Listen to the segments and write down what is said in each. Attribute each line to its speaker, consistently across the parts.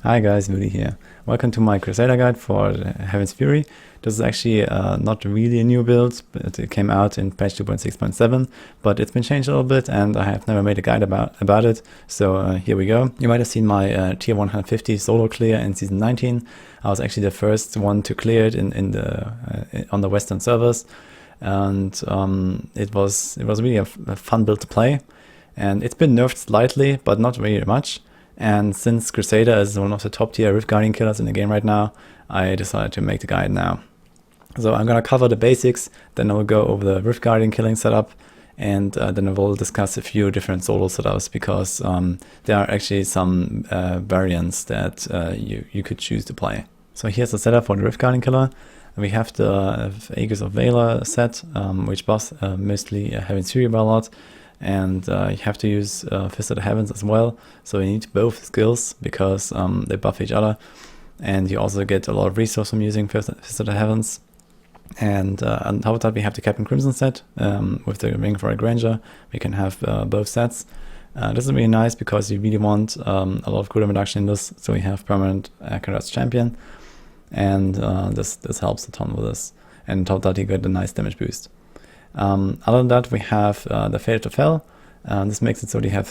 Speaker 1: Hi guys, Moody here. Welcome to my Crusader guide for Heaven's Fury. This is actually not really a new build, but it came out in patch 2.6.7, but it's been changed a little bit and I have never made a guide about it, so here we go. You might have seen my tier 150 solo clear in season 19. I was actually the first one to clear it on the western servers, and it was really a fun build to play, and it's been nerfed slightly, but not very much. And since Crusader is one of the top tier Rift Guardian killers in the game right now, I decided to make the guide now. So I'm gonna cover the basics, then I will go over the Rift Guardian killing setup, and then I will discuss a few different solo setups, because there are actually some variants that you could choose to play. So here's the setup for the Rift Guardian killer. We have the Aegis of Valor set, which buffs mostly Heaven's Fury by a lot. And you have to use Fist of the Heavens as well, so you need both skills because they buff each other, and you also get a lot of resource from using Fist of the Heavens. And on top of that we have the Captain Crimson set with the Ring for a Granger. We can have both sets. This is really nice because you really want a lot of cooldown reduction in this, so we have permanent Karat's Champion, and this helps a ton with this. And on top of that you get a nice damage boost. Other than that, we have the Fate of Hell. This makes it so you have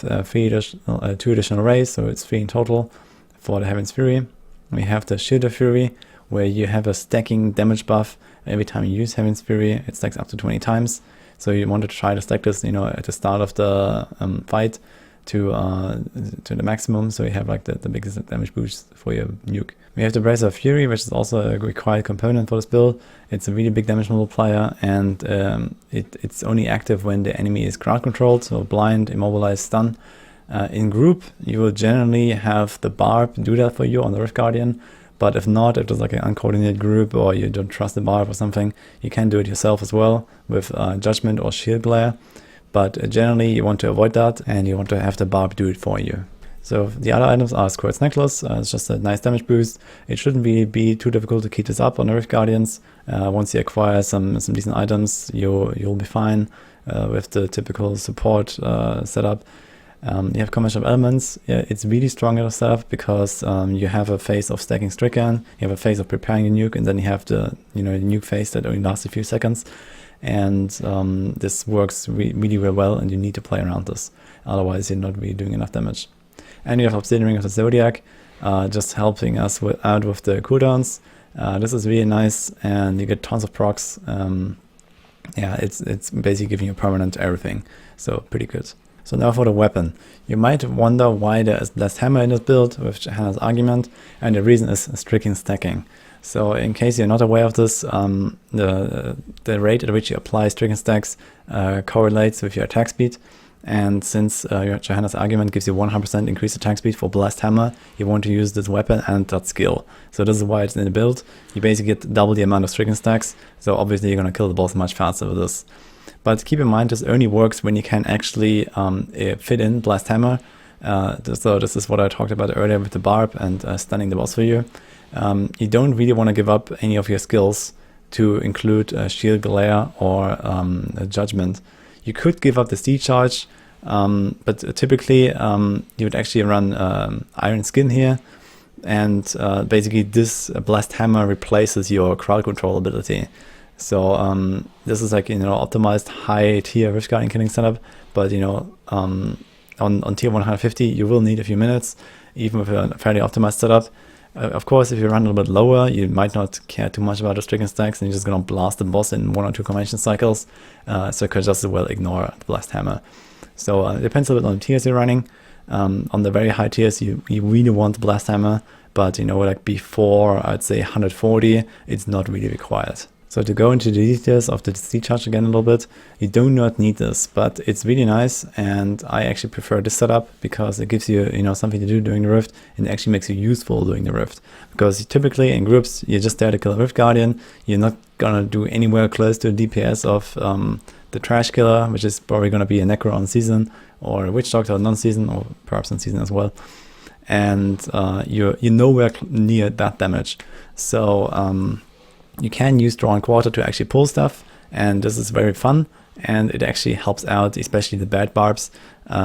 Speaker 1: two additional rays, so it's 3 in total for the Heaven's Fury. We have the Shield of Fury, where you have a stacking damage buff. Every time you use Heaven's Fury, it stacks up to 20 times. So you want to try to stack this, at the start of the fight to the maximum, so you have like the biggest damage boost for your nuke. We have the Bracer of Fury, which is also a required component for this build. It's a really big damage multiplier, and it's only active when the enemy is crowd controlled, so blind, immobilized, stun. In group, you will generally have the Barb do that for you on the Rift Guardian, but if not, if there's like an uncoordinated group or you don't trust the Barb or something, you can do it yourself as well with Judgment or Shield Glare. But generally you want to avoid that, and you want to have the Barb do it for you. So the other items are Squirt's Necklace. It's just a nice damage boost. It shouldn't really be too difficult to keep this up on the Rift Guardians. Once you acquire some decent items, you'll be fine with the typical support setup. You have Combination of Elements. Yeah, it's really strong in the setup because you have a phase of stacking Stricken, you have a phase of preparing the nuke, and then you have the the nuke phase that only lasts a few seconds. And this works really well, and you need to play around this, otherwise you're not really doing enough damage. And you have Obsidian Ring of the Zodiac, just helping us out with the cooldowns. This is really nice, and you get tons of procs. Yeah, it's basically giving you permanent everything, so pretty good. So now for the weapon. You might wonder why there is Blessed Hammer in this build with Hannah's argument, and the reason is stricken stacking. So in case you're not aware of this, the rate at which you apply stricken stacks correlates with your attack speed. And since your Johanna's argument gives you 100% increased attack speed for Blast Hammer, you want to use this weapon and that skill. So this is why it's in the build. You basically get double the amount of stricken stacks, so obviously you're going to kill the boss much faster with this. But keep in mind, this only works when you can actually fit in Blast Hammer. So this is what I talked about earlier with the Barb and stunning the boss for you. You don't really want to give up any of your skills to include Shield Glare or Judgment. You could give up the Steed Charge, but typically you would actually run Iron Skin here, and basically this Blast Hammer replaces your crowd control ability. So this is like optimized high tier Rift Guardian killing setup, but on tier 150 you will need a few minutes, even with a fairly optimized setup. Of course, if you run a little bit lower, you might not care too much about the stricken stacks, and you're just gonna blast the boss in 1 or 2 combination cycles, so you could just as well ignore the Blast Hammer. So it depends a little bit on the tiers you're running. On the very high tiers, you really want the Blast Hammer, but like before, I'd say 140, it's not really required. So to go into the details of the Steed Charge again a little bit, you do not need this, but it's really nice, and I actually prefer this setup because it gives you, something to do during the Rift, and it actually makes you useful during the Rift. Because typically in groups, you're just there to kill a Rift Guardian, you're not gonna do anywhere close to the DPS of the Trash Killer, which is probably gonna be a Necro on season, or a Witch Doctor non-season, or perhaps on season as well. And you're nowhere near that damage. So you can use Draw and Quarter to actually pull stuff, and this is very fun, and it actually helps out, especially the bad barbs.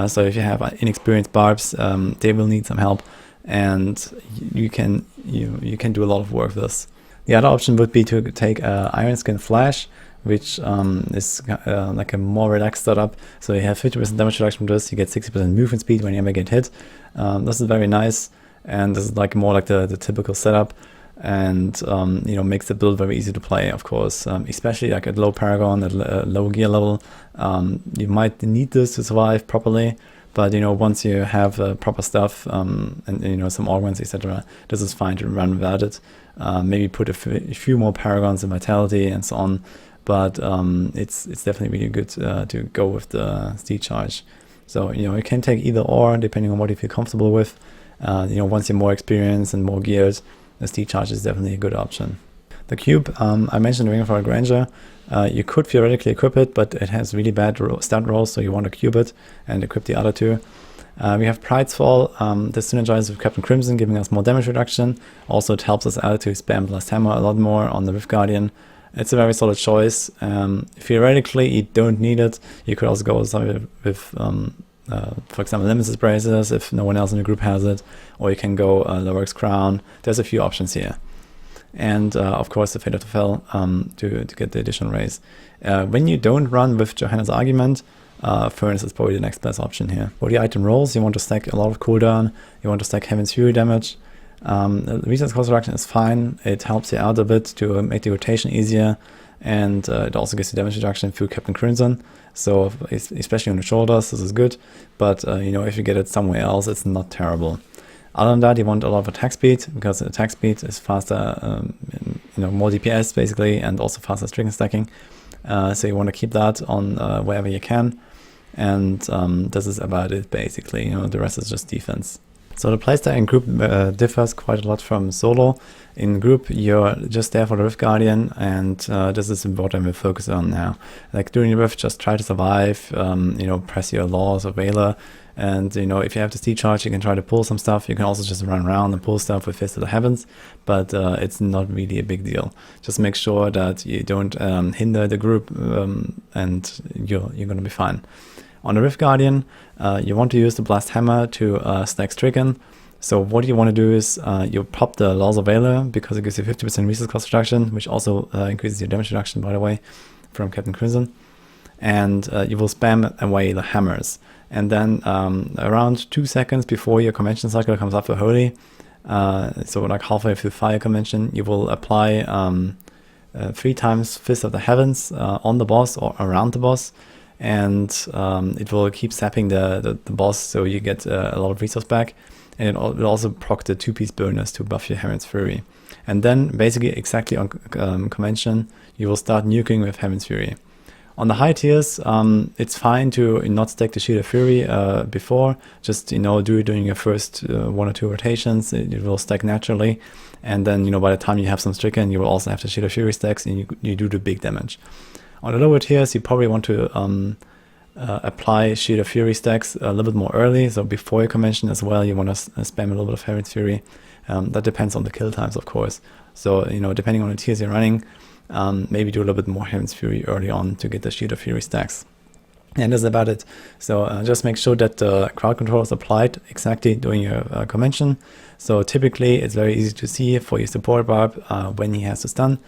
Speaker 1: So if you have inexperienced barbs, they will need some help. and you can do a lot of work with this. The other option would be to take Iron Skin Flash, which is like a more relaxed setup. So you have 50% damage reduction from this, you get 60% movement speed when you ever get hit. This is very nice, and this is like more like the typical setup, and makes the build very easy to play, of course, especially like at low Paragon, at low gear level. You might need this to survive properly, but once you have proper stuff and some augments, etc., this is fine to run without it. Maybe put a few more Paragons in Vitality and so on, but it's definitely really good to go with the Steed Charge. So you can take either or depending on what you feel comfortable with. Once you're more experienced and more geared, the Steed Charge is definitely a good option. The cube, I mentioned Ring of Fire Granger. You could theoretically equip it, but it has really bad stat rolls, so you want to cube it and equip the other two. We have Pride's Fall. This synergizes with Captain Crimson, giving us more damage reduction. Also, it helps us out to spam Blast Hammer a lot more on the Rift Guardian. It's a very solid choice. Theoretically, you don't need it. You could also go with for example, Nemesis Braces if no one else in the group has it, or you can go Lorik's Crown. There's a few options here. And of course the Fate of the Fell to get the additional raise. When you don't run with Johanna's Argument, Furnace is probably the next best option here. For the item rolls, you want to stack a lot of cooldown, you want to stack Heaven's Fury damage. The resource cost reduction is fine, it helps you out a bit to make the rotation easier, and it also gives you damage reduction through Captain Crimson, so especially on the shoulders this is good, but if you get it somewhere else it's not terrible. Other than that, you want a lot of attack speed, because attack speed is faster, more DPS basically, and also faster string stacking. So you want to keep that on wherever you can, and this is about it basically. The rest is just defense. So the playstyle in group differs quite a lot from solo. In group, you're just there for the Rift Guardian, and this is what I'm going to focus on now. Like during the Rift, just try to survive, press your Laws or Valor, and if you have the Steed Charge, you can try to pull some stuff. You can also just run around and pull stuff with Fist of the Heavens, but it's not really a big deal. Just make sure that you don't hinder the group, and you're going to be fine. On the Rift Guardian, you want to use the Blast Hammer to stack Stricken. So what you want to do is you pop the Laws of Valor, because it gives you 50% resource cost reduction, which also increases your damage reduction, by the way, from Captain Crimson. And you will spam away the hammers. And then around 2 seconds before your convention cycle comes up for Holy, so like halfway through Fire Convention, you will apply 3 times Fist of the Heavens on the boss or around the boss, and it will keep sapping the boss, so you get a lot of resource back, and it will also proc the 2-piece bonus to buff your Heaven's Fury. And then basically exactly on convention, you will start nuking with Heaven's Fury. On the high tiers, it's fine to not stack the Shield of Fury before, just do it during your first 1 or 2 rotations. It will stack naturally, and then by the time you have some Stricken, you will also have the Shield of Fury stacks, and you do the big damage. On the lower tiers, you probably want to apply Shield of Fury stacks a little bit more early, so before your convention as well, you want to spam a little bit of Heaven's Fury. That depends on the kill times, of course. So depending on the tiers you're running, maybe do a little bit more Heaven's Fury early on to get the Shield of Fury stacks. And that's about it. So just make sure that the crowd control is applied exactly during your convention. So typically it's very easy to see for your support barb when he has to stun.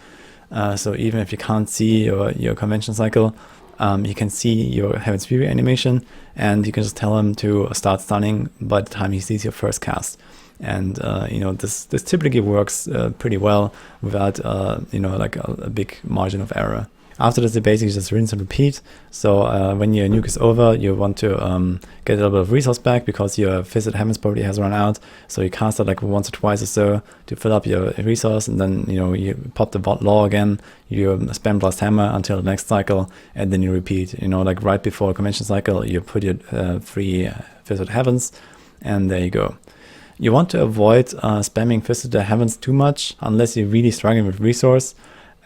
Speaker 1: So even if you can't see your convention cycle, you can see your Heaven's Fury animation, and you can just tell him to start stunning by the time he sees your first cast. And this typically works pretty well without like a big margin of error. After this, you basically just rinse and repeat. So when your nuke is over, you want to get a little bit of resource back, because your Fist of the Heavens probably has run out. So you cast it like once or twice or so to fill up your resource, and then you pop the Law again, you spam Blast Hammer until the next cycle, and then you repeat. Like right before a convention cycle, you put your 3 Fist of the Heavens, and there you go. You want to avoid spamming Fist of the Heavens too much unless you're really struggling with resource.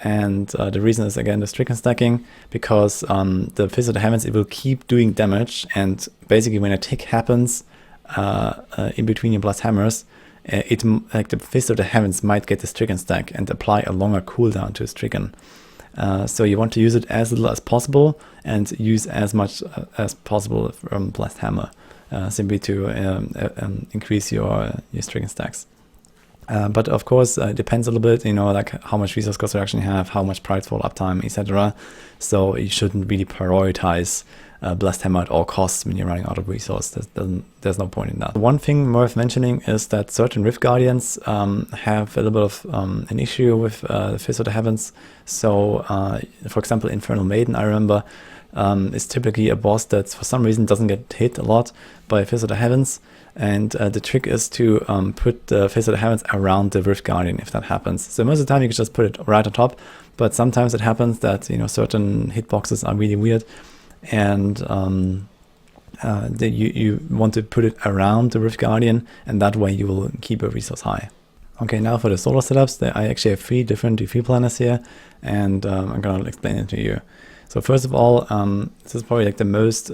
Speaker 1: And the reason is, again, the Stricken stacking, because the Fist of the Heavens, it will keep doing damage, and basically when a tick happens in between your Blast Hammers, like the Fist of the Heavens might get the Stricken stack and apply a longer cooldown to Stricken. So you want to use it as little as possible and use as much as possible from Blast Hammer. simply to increase your stricken stacks. But of course, it depends a little bit, like how much resource cost reduction you have, how much price fall uptime, etc. So you shouldn't really prioritize Blessed Hammer at all costs when you're running out of resource. There's no point in that. One thing worth mentioning is that certain Rift Guardians have a little bit of an issue with the Fist of the Heavens. So, for example, Infernal Maiden, I remember, is typically a boss that for some reason doesn't get hit a lot by Fist of the Heavens. And the trick is to put the Fist of the Heavens around the Rift Guardian if that happens. So most of the time you can just put it right on top, but sometimes it happens that certain hitboxes are really weird, and you want to put it around the Rift Guardian, and that way you will keep your resource high. Okay, now for the solo setups, I actually have 3 different defeat planners here, and I'm gonna explain it to you. So first of all, this is probably like the most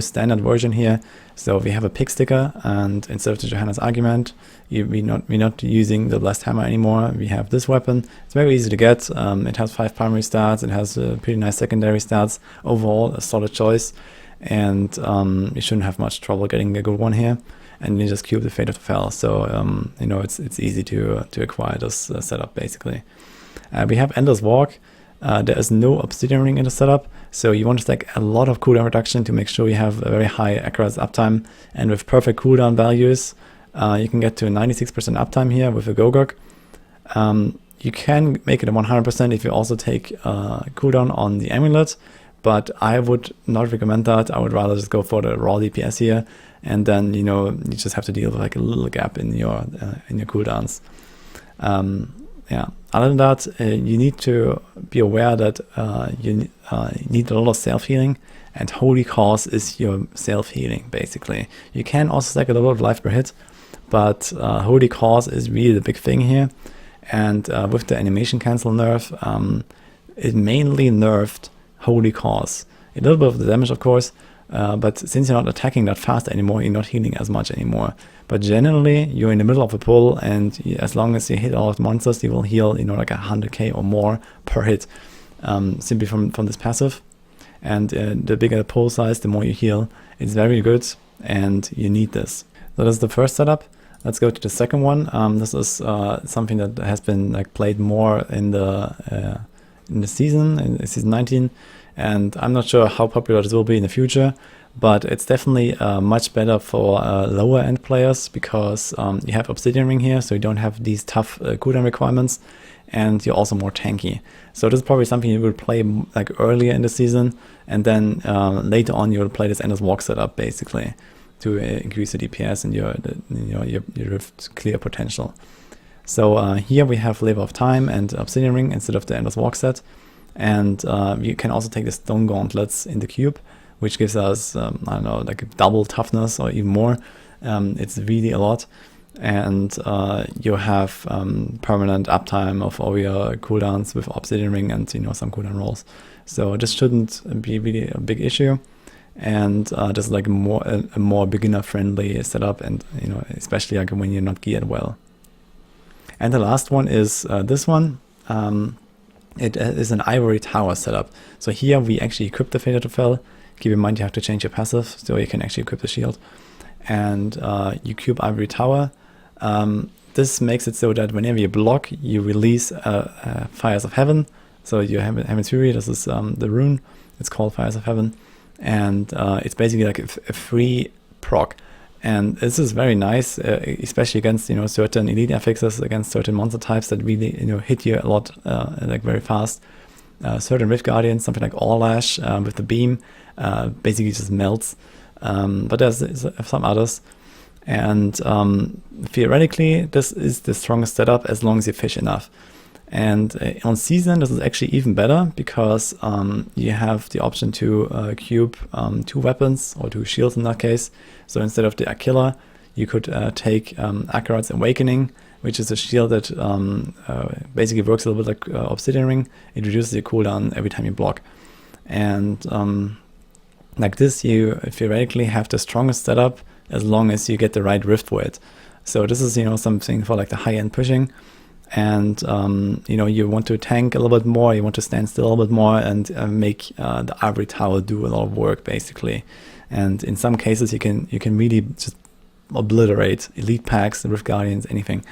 Speaker 1: standard version here. So we have a pick sticker, and instead of the Johanna's argument, we're not using the Blessed Hammer anymore. We have this weapon. It's very easy to get. It has 5 primary stats. It has pretty nice secondary stats. Overall, a solid choice, and you shouldn't have much trouble getting a good one here. And you just cube the Fate of the Fel. So it's easy to acquire this setup basically. We have Endless Walk. There is no Obsidian Ring in the setup, so you want to stack a lot of cooldown reduction to make sure you have a very high accuracy uptime, and with perfect cooldown values, you can get to 96% uptime here with a Gogok. You can make it a 100% if you also take cooldown on the Amulet, but I would not recommend that. I would rather just go for the raw DPS here, and then you just have to deal with like a little gap in your cooldowns. Yeah. Other than that, you need to be aware that you need a lot of self-healing, and Holy Cause is your self-healing, basically. You can also stack a lot of life per hit, but Holy Cause is really the big thing here. And with the animation cancel nerf, it mainly nerfed Holy Cause. A little bit of the damage, of course, but since you're not attacking that fast anymore, you're not healing as much anymore. But generally, you're in the middle of a pull, and as long as you hit all of the monsters, you will heal, like 100k or more per hit, simply from this passive. And the bigger the pull size, the more you heal. It's very good, and you need this. So that's the first setup. Let's go to the second one. This is something that has been played more in the season, in season 19, and I'm not sure how popular this will be in the future. But it's definitely much better for lower end players, because you have Obsidian Ring here, so you don't have these tough cooldown requirements, and you're also more tanky. So this is probably something you will play earlier in the season, and then later on you will play this Endless Walk setup basically to increase the DPS and your Rift clear potential. So here we have Labor of Time and Obsidian Ring instead of the Endless Walk set, and you can also take the Stone Gauntlets in the cube, which gives us, I don't know, like a double toughness or even more. It's really a lot. And you have permanent uptime of all your cooldowns with Obsidian Ring and, some cooldown rolls. So this shouldn't be really a big issue. And this is like a more beginner-friendly setup, and, especially when you're not geared well. And the last one is this one. It is an Ivory Tower setup. So here we actually equip the Fate of the Fel. Keep in mind you have to change your passive, so you can actually equip the shield. And you cube Ivory Tower. This makes it so that whenever you block, you release Fires of Heaven. So you have Heaven's Fury, this is the rune. It's called Fires of Heaven. And it's basically like a free proc. And this is very nice, especially against certain elite affixes, against certain monster types that really hit you a lot, very fast. Certain Rift Guardians, something like Orlash with the beam, basically just melts. But there's some others, and theoretically this is the strongest setup as long as you fish enough. And on season this is actually even better, because you have the option to cube 2 weapons, or 2 shields in that case. So instead of the Aquila, you could take Akarat's Awakening, which is a shield that basically works a little bit like Obsidian Ring. It reduces your cooldown every time you block. And like this, you theoretically have the strongest setup as long as you get the right rift for it. So this is something for like the high-end pushing. And you want to tank a little bit more, you want to stand still a little bit more, and make the Ivory Tower do a lot of work basically. and in some cases you can really just obliterate elite packs, Rift Guardians, anything,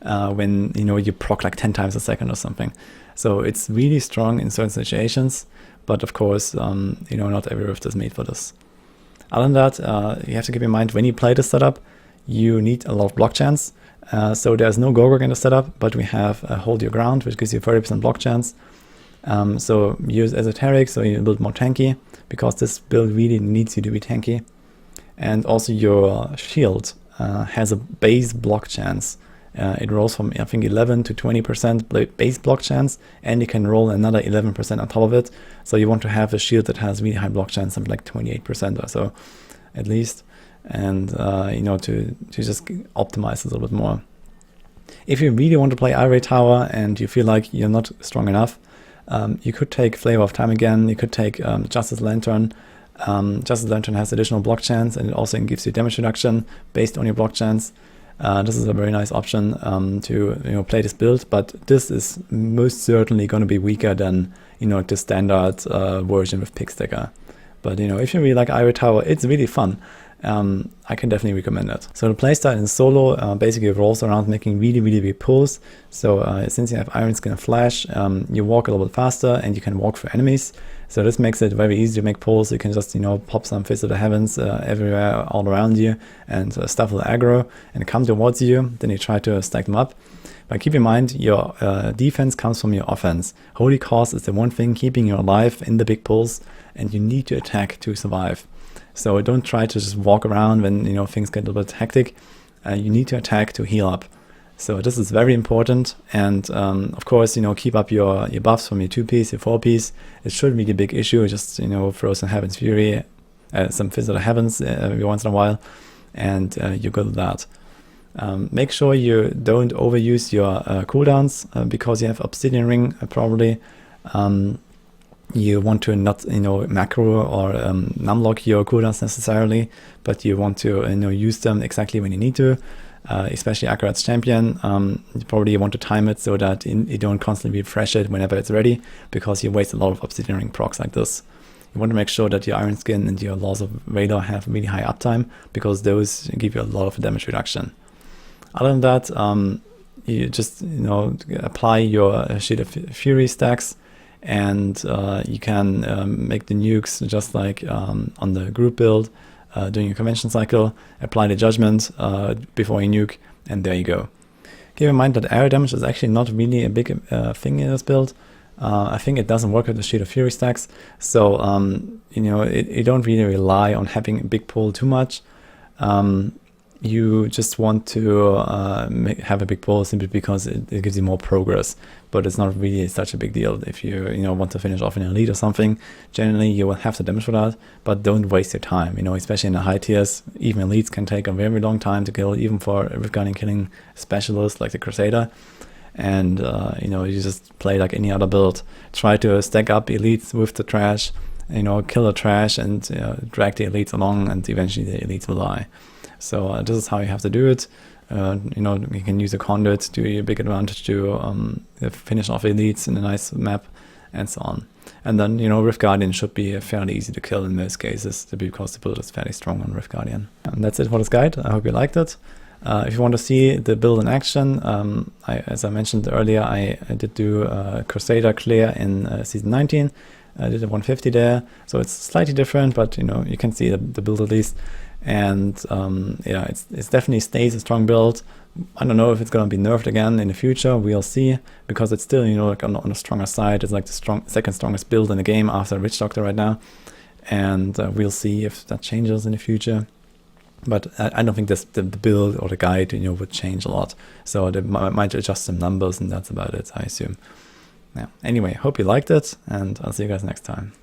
Speaker 1: when you proc like 10 times a second or something. So it's really strong in certain situations, but of course not every Rift is made for this. Other than that, you have to keep in mind when you play this setup, you need a lot of block chance. So there's no Gogok in the setup, but we have Hold Your Ground, which gives you 30% block chance. So use Esoteric, so you build more tanky, because this build really needs you to be tanky. And also your shield has a base block chance. It rolls from, I think, 11 to 20% base block chance, and you can roll another 11% on top of it. So you want to have a shield that has really high block chance, something like 28% or so, at least. And to just optimize a little bit more. If you really want to play Ivory Tower and you feel like you're not strong enough, you could take Flavor of Time again. You could take Justice Lantern. Justice Lantern has additional block chance, and it also gives you damage reduction based on your block chance. This is a very nice option to play this build, but this is most certainly going to be weaker than the standard version with Pickstacker. But if you really like Ivory Tower, it's really fun. I can definitely recommend it. So the playstyle in solo basically revolves around making really big pulls. So since you have Iron Skin and Flash, you walk a little bit faster and you can walk for enemies. So this makes it very easy to make pulls. You can just pop some Fist of the Heavens everywhere all around you, and stuff will aggro and come towards you. Then you try to stack them up. But keep in mind, your defense comes from your offense. Holy Cause is the one thing keeping you alive in the big pulls, and you need to attack to survive. So don't try to just walk around when things get a little bit hectic. You need to attack to heal up. So this is very important, and of course keep up your buffs from your 2-piece, your 4-piece. It shouldn't be a big issue. Just throw some Heaven's Fury, some Fist of the Heavens every once in a while, and you're good at that. Make sure you don't overuse your cooldowns because you have Obsidian Ring probably. You want to not macro or numlock your cooldowns necessarily, but you want to use them exactly when you need to. Especially Akarat's Champion, you probably want to time it so that you don't constantly refresh it whenever it's ready, because you waste a lot of Obsidian Ring procs like this. You want to make sure that your Iron Skin and your Laws of Valor have really high uptime, because those give you a lot of damage reduction. Other than that, you just apply your Shield of Fury stacks, and you can make the nukes just like on the group build. Doing a convention cycle, apply the judgment before you nuke, and there you go. Keep in mind that air damage is actually not really a big thing in this build. I think it doesn't work with the Shield of Fury stacks, so you don't really rely on having a big pull too much. You just want to have a big pull simply because it gives you more progress, but it's not really such a big deal. If you want to finish off an elite or something, generally you will have the damage for that, but don't waste your time. Especially in the high tiers, even elites can take a very long time to kill, even for a Rift Guardian killing specialist like the Crusader. And you just play like any other build. Try to stack up elites with the trash, kill the trash and drag the elites along, and eventually the elites will die. So this is how you have to do it. You can use a conduit to your big advantage to finish off elites in a nice map, and so on. And then Rift Guardian should be fairly easy to kill in most cases, because the build is fairly strong on Rift Guardian. And that's it for this guide. I hope you liked it. If you want to see the build in action, as I mentioned earlier, I did do Crusader clear in season 19. I did a 150 there, so it's slightly different, but you can see the build at least. And yeah, it's definitely stays a strong build. I don't know if it's going to be nerfed again in the future. We'll see, because it's still like on the stronger side. It's like the second strongest build in the game after Witch Doctor right now, and we'll see if that changes in the future. But I don't think the build or the guide would change a lot. So they might adjust some numbers, and that's about it, I assume. Yeah. Anyway, hope you liked it, and I'll see you guys next time.